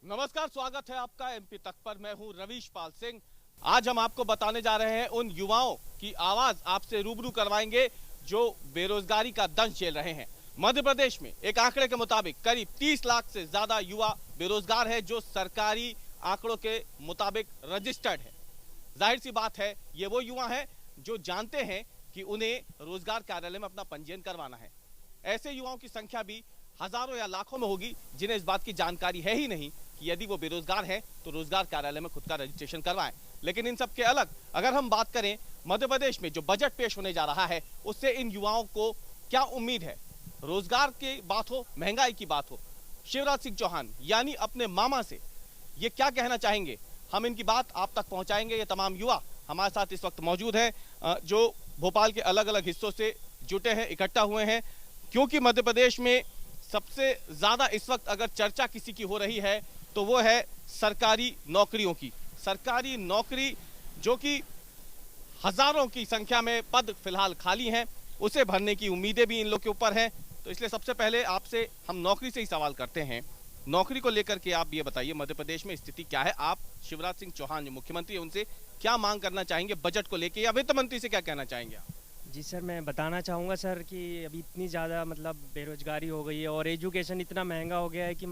नमस्कार, स्वागत है आपका एमपी तक पर। मैं हूं रवीश पाल सिंह। आज हम आपको बताने जा रहे हैं उन युवाओं की आवाज आपसे रूबरू करवाएंगे जो बेरोजगारी का दंश झेल रहे हैं। मध्य प्रदेश में एक आंकड़े के मुताबिक करीब 30 लाख से ज्यादा युवा बेरोजगार है, जो सरकारी आंकड़ों के मुताबिक रजिस्टर्ड है। जाहिर सी बात है, ये वो युवा हैं जो जानते हैं कि उन्हें रोजगार कार्यालय में अपना पंजीयन करवाना है। ऐसे युवाओं की संख्या भी हजारों या लाखों में होगी जिन्हें इस बात की जानकारी है ही नहीं कि यदि वो बेरोजगार हैं तो रोजगार कार्यालय में खुद का रजिस्ट्रेशन करवाएं। लेकिन इन सब के अलग अगर हम बात करें, मध्य प्रदेश में जो बजट पेश होने जा रहा है उससे इन युवाओं को क्या उम्मीद है। रोजगार की बात हो, महंगाई की बात हो, शिवराज सिंह चौहान यानी अपने मामा से ये क्या कहना चाहेंगे, हम इनकी बात आप तक पहुंचाएंगे। ये तमाम युवा हमारे साथ इस वक्त मौजूद हैं, जो भोपाल के अलग अलग हिस्सों से जुटे हैं, इकट्ठा हुए हैं, क्योंकि मध्य प्रदेश में सबसे ज्यादा इस वक्त अगर चर्चा किसी की हो रही है तो वो है सरकारी नौकरियों की। सरकारी नौकरी जो कि हजारों की संख्या में पद फिलहाल खाली हैं, उसे भरने की उम्मीदें भी इन लोग के ऊपर हैं। तो इसलिए सबसे पहले आपसे हम नौकरी से ही सवाल करते हैं। नौकरी को लेकर के आप ये बताइए, मध्य प्रदेश में स्थिति क्या है। आप शिवराज सिंह चौहान जो मुख्यमंत्री है उनसे क्या मांग करना चाहेंगे बजट को लेकर, या वित्त मंत्री से क्या कहना चाहेंगे आप? जी सर, मैं बताना चाहूँगा सर कि अभी इतनी ज़्यादा बेरोज़गारी हो गई है और एजुकेशन इतना महंगा हो गया है कि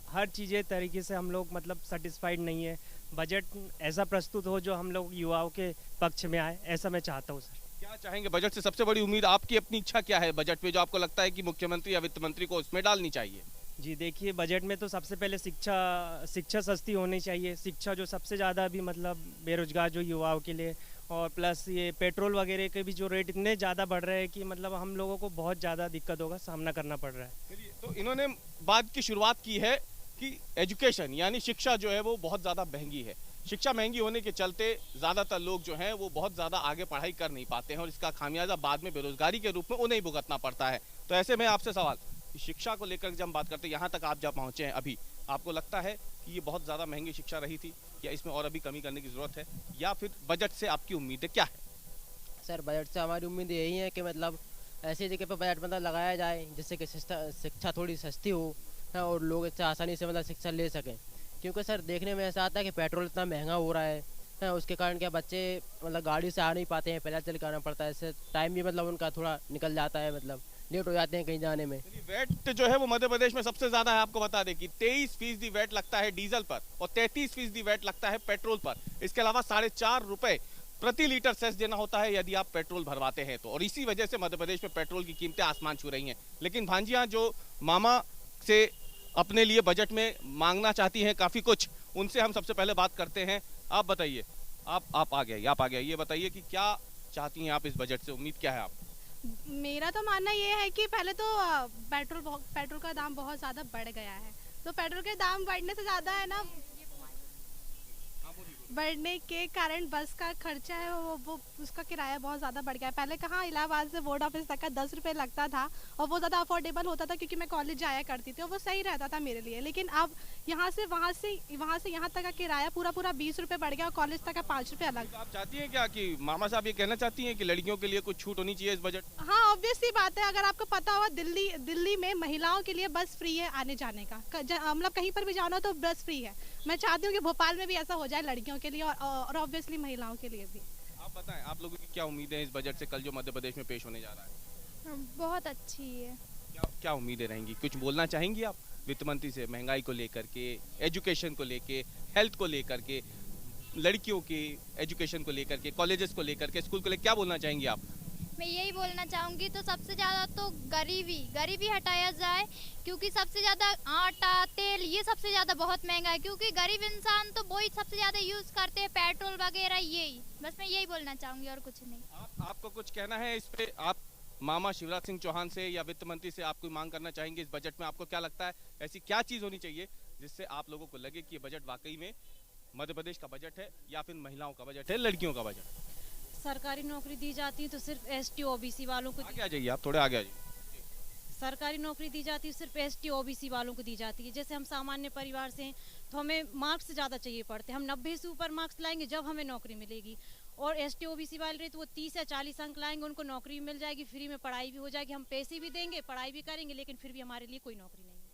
हर चीज़ें तरीके से हम लोग सेटिस्फाइड नहीं है। बजट ऐसा प्रस्तुत हो जो हम लोग युवाओं के पक्ष में आए, ऐसा मैं चाहता हूँ सर। क्या चाहेंगे बजट से? सबसे बड़ी उम्मीद आपकी, अपनी इच्छा क्या है बजट में जो आपको लगता है कि मुख्यमंत्री या वित्त मंत्री को उसमें डालनी चाहिए? जी देखिए, बजट में तो सबसे पहले शिक्षा शिक्षा सस्ती होनी चाहिए। शिक्षा जो सबसे ज़्यादा अभी बेरोज़गार जो युवाओं के लिए, और प्लस ये पेट्रोल वगैरह के भी जो रेट इतने ज़्यादा बढ़ रहे हैं कि हम लोगों को बहुत ज़्यादा दिक्कतों का सामना करना पड़ रहा है। चलिए, तो इन्होंने बात की शुरुआत की है कि एजुकेशन यानी शिक्षा जो है वो बहुत ज़्यादा महंगी है। शिक्षा महंगी होने के चलते ज़्यादातर लोग जो हैं वो बहुत ज़्यादा आगे पढ़ाई कर नहीं पाते हैं और इसका खामियाजा बाद में बेरोजगारी के रूप में उन्हें ही भुगतना पड़ता है। तो ऐसे में आपसे सवाल, शिक्षा को लेकर जब हम बात करते हैं, यहाँ तक आप जब पहुँचे हैं अभी, आपको लगता है कि ये बहुत ज़्यादा महंगी शिक्षा रही थी, या इसमें और अभी कमी करने की ज़रूरत है, या फिर बजट से आपकी उम्मीदें क्या है? सर, बजट से हमारी उम्मीद यही है कि ऐसी जगह पर बजट लगाया जाए जिससे कि शिक्षा थोड़ी सस्ती हो, है, और लोग इससे आसानी से शिक्षा ले सकें। क्योंकि सर देखने में ऐसा आता है कि पेट्रोल इतना महंगा हो रहा है, उसके कारण क्या बच्चे गाड़ी से आ नहीं पाते हैं, पैदल चल के आना पड़ता है। इससे टाइम भी उनका थोड़ा निकल जाता है, लेट हो जाते हैं कहीं जाने में। वैट जो है वो मध्य प्रदेश में सबसे ज्यादा है। आपको बता दें कि 23% वैट लगता है डीजल पर और 33% वैट लगता है पेट्रोल पर। इसके अलावा 4.5 रुपए प्रति लीटर सेस देना होता है यदि आप पेट्रोल भरवाते हैं तो। और इसी वजह से मध्य प्रदेश में पेट्रोल की कीमतें आसमान छू रही हैं। लेकिन भांजियां जो मामा से अपने लिए बजट में मांगना चाहती हैं काफी कुछ, उनसे हम सबसे पहले बात करते हैं। आप बताइए, आप आ गए, ये बताइए कि क्या चाहती हैं आप इस बजट से, उम्मीद क्या है आप? मेरा तो मानना ये है कि पहले तो पेट्रोल का दाम बहुत ज़्यादा बढ़ गया है। तो पेट्रोल के दाम बढ़ने से ज़्यादा है ना, बढ़ने के कारण बस का खर्चा है वो उसका किराया बहुत ज़्यादा बढ़ गया है। पहले कहाँ इलाहाबाद से बोर्ड ऑफिस तक का 10 रुपये लगता था और वो ज़्यादा अफोर्डेबल होता था क्योंकि मैं कॉलेज जाया करती थी और वो सही रहता था मेरे लिए। लेकिन अब यहाँ से यहाँ तक का किराया पूरा 20 रुपये बढ़ गया और कॉलेज तक का 5 रुपये अलग। तो आप चाहती हैं क्या कि मामा साहब ये कहना चाहती हैं कि लड़कियों के लिए कुछ छूट होनी चाहिए इस बजट? हाँ, ऑब्वियस सी बात है। अगर आपको पता होगा, दिल्ली में महिलाओं के लिए बस फ्री है आने जाने का। कहीं पर भी जाना तो बस फ्री है। मैं चाहती हूँ कि भोपाल में भी ऐसा हो जाए लड़कियों के लिए और ऑब्वियसली महिलाओं के लिए भी। आप बताएं, आप लोगों की क्या उम्मीदें हैं इस बजट से, कल जो मध्य प्रदेश में पेश होने जा रहा है? बहुत अच्छी है। क्या क्या उम्मीदें रहेंगी, कुछ बोलना चाहेंगी आप वित्त मंत्री से, महंगाई को लेकर के, एजुकेशन को लेके, हेल्थ को लेकर के, लड़कियों के एजुकेशन को लेकर के, कॉलेजेस को लेकर के, स्कूल को लेकर क्या बोलना चाहेंगी आप? मैं यही बोलना चाहूँगी, तो सबसे ज़्यादा तो गरीबी हटाया जाए, क्योंकि सबसे ज़्यादा आटा तेल ये सबसे ज़्यादा बहुत महंगा है। क्योंकि गरीब इंसान तो वही सबसे ज़्यादा यूज़ करते हैं, पेट्रोल वगैरह। यही बस मैं यही बोलना चाहूँगी और कुछ नहीं। आपको कुछ कहना है इस पे? आप मामा शिवराज सिंह चौहान से या वित्त मंत्री से आप कोई मांग करना चाहेंगे इस बजट में? आपको क्या लगता है ऐसी क्या चीज़ होनी चाहिए जिससे आप लोगों को लगे कि ये बजट वाकई में मध्य प्रदेश का बजट है, या फिर महिलाओं का बजट है, लड़कियों का बजट? सरकारी नौकरी दी जाती है तो सिर्फ एसटी ओबीसी वालों को आगे आ जाइए, आप थोड़े आगे आ जाइए। सरकारी नौकरी दी जाती है सिर्फ एसटी ओबीसी वालों को दी जाती है। जैसे हम सामान्य परिवार से हैं तो हमें मार्क्स ज़्यादा चाहिए पड़ते हैं। हम 90 से ऊपर मार्क्स लाएंगे जब हमें नौकरी मिलेगी। और एसटी ओबीसी वाले रहे तो वो 30 या 40 अंक लाएंगे, उनको नौकरी भी मिल जाएगी, फ्री में पढ़ाई भी हो जाएगी, हम पैसे भी देंगे, पढ़ाई भी करेंगे, लेकिन फिर भी हमारे लिए कोई नौकरी नहीं है।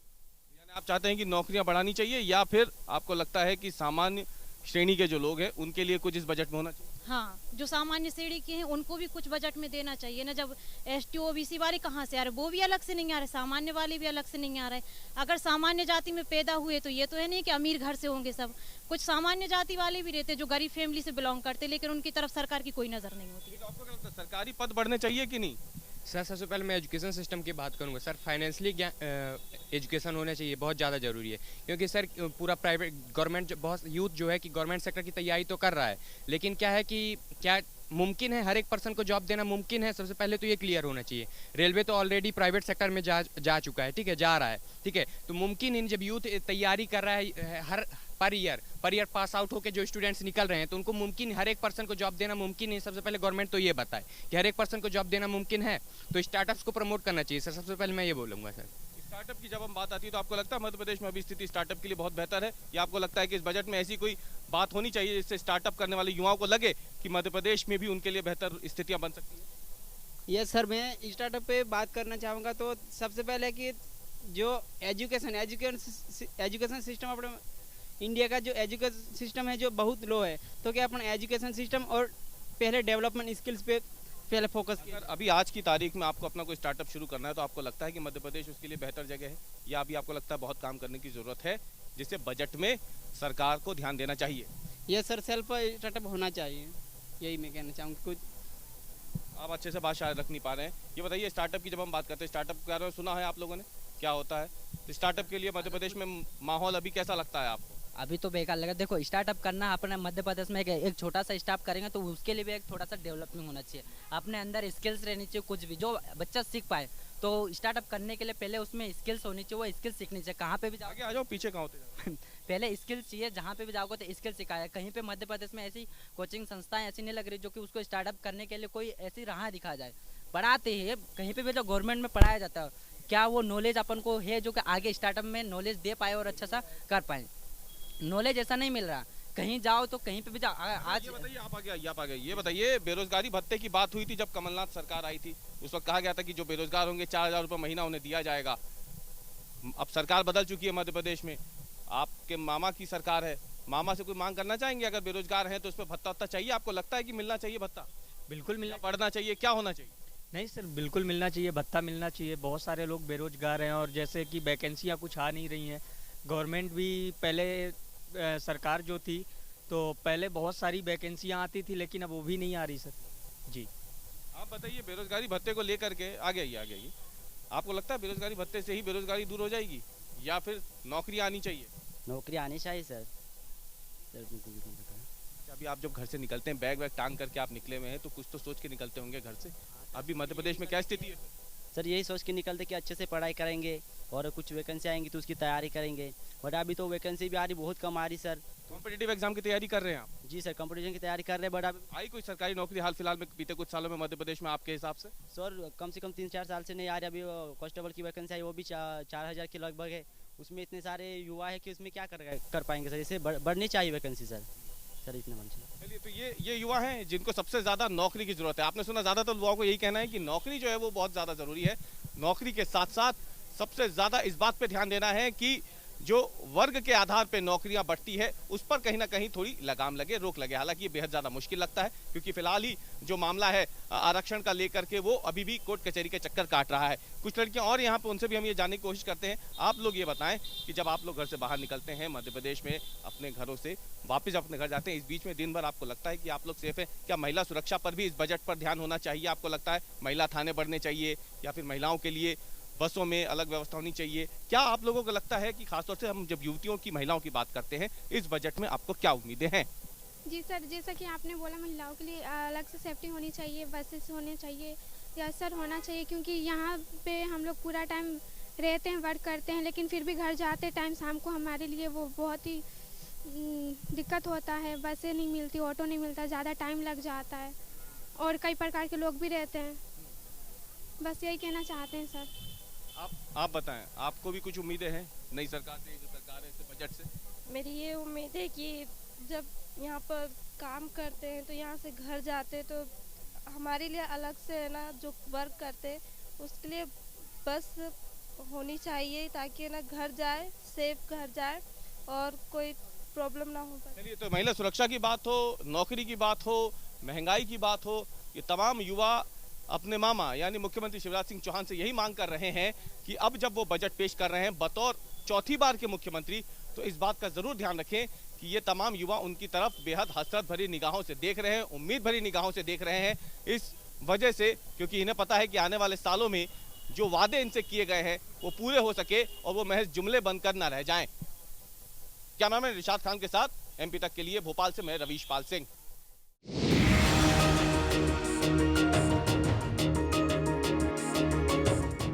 आप चाहते हैं कि नौकरियां बढ़ानी चाहिए या फिर आपको लगता है कि सामान्य श्रेणी के जो लोग हैं उनके लिए कुछ इस बजट में होना चाहिए? हाँ, जो सामान्य श्रेणी के हैं उनको भी कुछ बजट में देना चाहिए ना। जब एसटी ओबीसी वाले कहाँ से आ रहे, वो भी अलग से नहीं आ रहे, सामान्य वाले भी अलग से नहीं आ रहे। अगर सामान्य जाति में पैदा हुए तो ये तो है नहीं कि अमीर घर से होंगे सब, कुछ सामान्य जाति वाले भी रहते जो गरीब फैमिली से बिलोंग करते, लेकिन उनकी तरफ सरकार की कोई नजर नहीं होती। तो आपको क्या लगता है सरकारी पद बढ़ने चाहिए कि नहीं? सर सबसे पहले मैं एजुकेशन सिस्टम की बात करूंगा। सर फाइनेंशियली एजुकेशन होना चाहिए, बहुत ज़्यादा ज़रूरी है। क्योंकि सर पूरा प्राइवेट गवर्नमेंट बहुत यूथ जो है कि गवर्नमेंट सेक्टर की तैयारी तो कर रहा है, लेकिन क्या है कि क्या मुमकिन है हर एक पर्सन को जॉब देना मुमकिन है? सबसे पहले तो ये क्लियर होना चाहिए। रेलवे तो ऑलरेडी प्राइवेट सेक्टर में जा चुका है, ठीक है, जा रहा है, ठीक है। तो मुमकिन इन जब यूथ तैयारी कर रहा है हर पर ईयर पास आउट होकर जो स्टूडेंट्स निकल रहे हैं, तो उनको मुमकिन हर एक पर्सन को जॉब देना मुमकिन है। सबसे पहले गवर्नमेंट तो ये बताए कि हर एक पर्सन को जॉब देना मुमकिन है, तो स्टार्टअप्स को प्रमोट करना चाहिए सर। सबसे पहले मैं ये बोलूँगा सर। स्टार्टअप की जब हम बात आती है तो आपको लगता है मध्य प्रदेश में अभी स्थिति स्टार्टअप के लिए बहुत बेहतर है, या आपको लगता है कि इस बजट में ऐसी कोई बात होनी चाहिए जिससे स्टार्टअप करने वाले युवाओं को लगे कि मध्य प्रदेश में भी उनके लिए बेहतर स्थितियां बन सकती हैं? ये सर मैं स्टार्टअप पे बात करना चाहूँगा। तो सबसे पहले कि जो एजुकेशन सिस्टम अपने इंडिया का जो एजुकेशन सिस्टम है जो बहुत लो है, तो क्या अपना एजुकेशन सिस्टम और पहले डेवलपमेंट स्किल्स पे पहले फोकस किया। अगर अभी आज की तारीख में आपको अपना कोई स्टार्टअप शुरू करना है तो आपको लगता है कि मध्य प्रदेश उसके लिए बेहतर जगह है, या अभी आपको लगता है बहुत काम करने की ज़रूरत है जिससे बजट में सरकार को ध्यान देना चाहिए? ये सर सेल्फ स्टार्टअप होना चाहिए, यही मैं कहना चाहूँगा। कुछ आप अच्छे से बात शायद रख नहीं पा रहे हैं। ये बताइए स्टार्टअप की जब हम बात करते हैं, स्टार्टअप के बारे में सुना है आप लोगों ने क्या होता है? तो स्टार्टअप के लिए मध्य प्रदेश में माहौल अभी कैसा लगता है आपको? अभी तो बेकार लगा। देखो स्टार्टअप करना अपने मध्य प्रदेश में एक छोटा सा स्टार्ट करेंगे तो उसके लिए भी एक थोड़ा सा डेवलपमेंट होना चाहिए, अपने अंदर स्किल्स रहनी चाहिए, कुछ भी जो बच्चा सीख पाए। तो स्टार्टअप करने के लिए पहले उसमें स्किल्स होनी चाहिए, वो स्किल्स सीखनी चाहिए। कहाँ पे भी जाओ, आगे आ जाओ, पीछे कहाँ होते जाओ। पहले स्किल्स चाहिए, जहाँ पे भी जाओगे तो स्किल सिखाया। कहीं पे मध्य प्रदेश में ऐसी कोचिंग संस्थाएं ऐसी नहीं लग रही जो कि उसको स्टार्टअप करने के लिए कोई ऐसी राह दिखा जाए। पढ़ाते हैं कहीं पे भी, जो गवर्नमेंट में पढ़ाया जाता है, क्या वो नॉलेज अपन को है जो कि आगे स्टार्टअप में नॉलेज दे पाए और अच्छा सा कर पाए? नॉलेज ऐसा नहीं मिल रहा। कहीं जाओ तो कहीं पे भी जाओ। आज ये बताइए, आप आ गए, ये बताइए बेरोजगारी भत्ते की बात हुई थी जब कमलनाथ सरकार आई थी, उस वक्त कहा गया था कि जो बेरोजगार होंगे 4,000 रुपये महीना उन्हें दिया जाएगा। अब सरकार बदल चुकी है मध्य प्रदेश में, आपके मामा की सरकार है, मामा से कोई मांग करना चाहेंगे? अगर बेरोजगार हैं तो उस पर भत्ता चाहिए, आपको लगता है कि मिलना चाहिए भत्ता? बिल्कुल मिलना पढ़ना चाहिए, क्या होना चाहिए? नहीं सर, बिल्कुल मिलना चाहिए, भत्ता मिलना चाहिए। बहुत सारे लोग बेरोजगार हैं और जैसे कि वैकेंसियाँ कुछ आ नहीं रही हैं। गवर्नमेंट भी पहले सरकार जो थी तो पहले बहुत सारी वैकेंसियाँ आती थी, लेकिन अब वो भी नहीं आ रही सर जी। आप बताइए बेरोजगारी भत्ते को लेकर के आगे आइए, आपको लगता है बेरोजगारी भत्ते से ही बेरोजगारी दूर हो जाएगी या फिर नौकरी आनी चाहिए? नौकरी आनी चाहिए सर। अच्छा, अभी आप जब घर से निकलते हैं, बैग टांग करके आप निकले हुए हैं, तो कुछ तो सोच के निकलते होंगे घर से। अभी मध्य प्रदेश में क्या स्थिति है? सर यही सोच के निकलते कि अच्छे से पढ़ाई करेंगे और कुछ वैकेंसी आएंगी तो उसकी तैयारी करेंगे। बट अभी तो वैकेंसी भी आ रही, बहुत कम आ रही सर। कॉम्पिटिटिव एग्जाम की तैयारी कर रहे हैं आप? जी सर, कंपटीशन की तैयारी कर रहे हैं। बट अभी आई कोई सरकारी नौकरी हाल फिलहाल में बीते कुछ सालों में मध्य प्रदेश में आपके हिसाब से? सर कम से कम 3-4 साल से नहीं आ रही। अभी कांस्टेबल की वैकेंसी आई, वो भी 4,000 के लगभग है। उसमें इतने सारे युवा है कि उसमें क्या कर पाएंगे सर? इसे बढ़नी चाहिए वैकेंसी सर इतने मन से। चलिए, तो ये युवा हैं जिनको सबसे ज़्यादा नौकरी की ज़रूरत है। आपने सुना ज़्यादातर युवाओं को यही कहना है कि नौकरी जो है वो बहुत ज़्यादा ज़रूरी है। नौकरी के साथ साथ सबसे ज़्यादा इस बात पे ध्यान देना है कि जो वर्ग के आधार पे नौकरियां बढ़ती है उस पर कहीं ना कहीं थोड़ी लगाम लगे, रोक लगे। हालांकि ये बेहद ज़्यादा मुश्किल लगता है क्योंकि फिलहाल ही जो मामला है आरक्षण का लेकर के वो अभी भी कोर्ट कचहरी के चक्कर काट रहा है। कुछ लड़कियां और यहाँ पे, उनसे भी हम ये जानने की कोशिश करते हैं। आप लोग ये बताएं कि जब आप लोग घर से बाहर निकलते हैं मध्य प्रदेश में, अपने घरों से वापस अपने घर जाते हैं, इस बीच में दिन भर आपको लगता है कि आप लोग सेफ है? क्या महिला सुरक्षा पर भी इस बजट पर ध्यान होना चाहिए? आपको लगता है महिला थाने बढ़ने चाहिए या फिर महिलाओं के लिए बसों में अलग व्यवस्था होनी चाहिए? क्या आप लोगों को लगता है कि खासतौर से हम जब युवतियों की, महिलाओं की बात करते हैं, इस बजट में आपको क्या उम्मीदें हैं? जी सर, जैसा कि आपने बोला महिलाओं के लिए अलग से सेफ्टी होनी चाहिए, बसेस होने चाहिए या सर होना चाहिए, क्योंकि यहाँ पे हम लोग पूरा टाइम रहते हैं, वर्क करते हैं, लेकिन फिर भी घर जाते टाइम शाम को हमारे लिए वो बहुत ही दिक्कत होता है। बसें नहीं मिलती, ऑटो नहीं मिलता, ज़्यादा टाइम लग जाता है और कई प्रकार के लोग भी रहते हैं। बस यही कहना चाहते हैं सर। आप बताएं, आपको भी कुछ उम्मीदें हैं नई सरकार से, जो सरकार है, इस बजट से? मेरी ये उम्मीद है कि जब यहाँ पर काम करते हैं तो यहाँ से घर जाते तो हमारे लिए अलग से है ना, जो वर्क करते उसके लिए बस होनी चाहिए ताकि ना घर जाए, सेफ घर जाए और कोई प्रॉब्लम ना हो पाए। चलिए, तो महिला सुरक्षा की बात हो, नौकरी की बात हो, महंगाई की बात हो, ये तमाम युवा अपने मामा यानी मुख्यमंत्री शिवराज सिंह चौहान से यही मांग कर रहे हैं कि अब जब वो बजट पेश कर रहे हैं बतौर चौथी बार के मुख्यमंत्री, तो इस बात का जरूर ध्यान रखें कि ये तमाम युवा उनकी तरफ बेहद हसरत भरी निगाहों से देख रहे हैं, उम्मीद भरी निगाहों से देख रहे हैं, इस वजह से क्योंकि इन्हें पता है कि आने वाले सालों में जो वादे इनसे किए गए हैं वो पूरे हो सके और वो महज जुमले बनकर न रह जाएं। कैमरामैन रिशाद खान के साथ MP तक के लिए भोपाल से मैं रवीश पाल सिंह।